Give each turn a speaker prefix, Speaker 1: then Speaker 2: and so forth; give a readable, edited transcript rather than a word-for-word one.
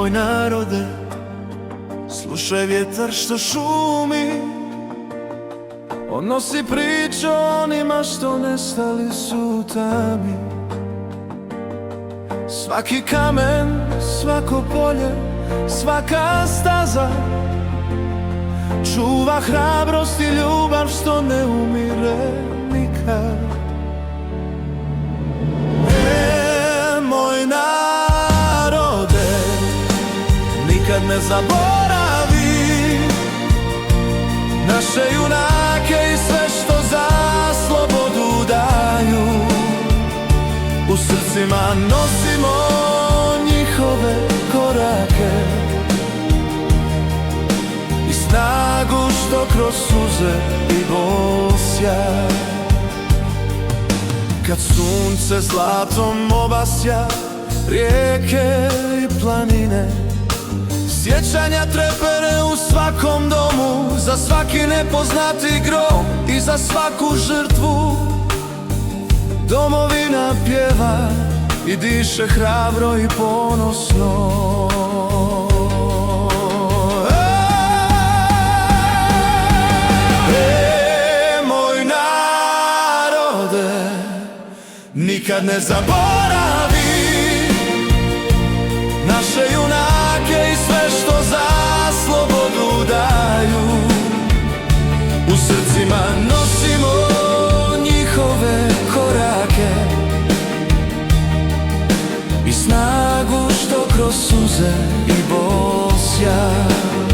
Speaker 1: moj narode, slušaj vjetar što šumi. On nosi priču onima što nestali su u tami. Svaki kamen, svako polje, svaka staza čuva hrabrost i ljubav što ne umire nikad. Moj narode, nikad ne zaboravi naše junake i sve što za slobodu daju. U srcima nosimo njihove korake i snagu što kroz suze i bol sjaj. Kad sunce zlatom obasja rijeke i planine, sjećanja trepere u svakom domu, za svaki nepoznati grob i za svaku žrtvu. Domovina pjeva i diše hrabro i ponosno. Moj narode, nikad ne zaboravi naše junake i sve što za slobodu daju. U srcima nosimo njihove korake i snagu što kroz suze i bol sjaj.